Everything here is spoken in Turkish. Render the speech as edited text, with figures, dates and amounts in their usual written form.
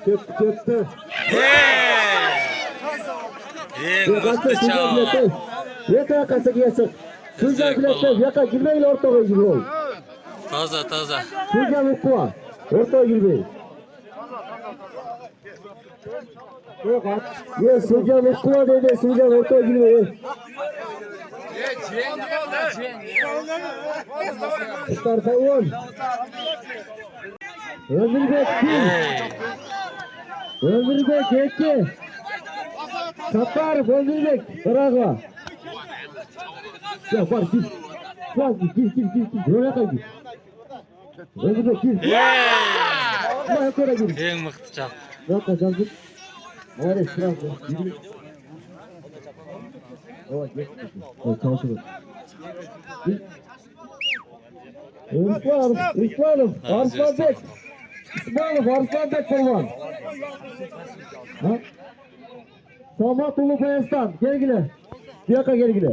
Köptü. Mıhtı çal. Yaka kasa giyasın. Sucan biletle yaka girmeyle ortaya giriyor. Toza. Sucan ukkuva. Ortaya girmeyi. Ye sucan ukkuva dedi. Sucan ortaya girmeyi. Starta on. Ömürbek kim? Ömürbek Eke. Kapar Ömürbek. Bırakma. Ya var git. Git. Buraya kadar git. Ömürbek git. Buraya kadar git. En mıhtı çal. Yok hocam git. Oraya sıra. Evet git. Evet çalışırız. Git. İsmail'im. Arslanbek. İsmail'im Arslanbek falan. Ha? Samat Ulu Fayastan. Gel gile. Bir yaka gel gile.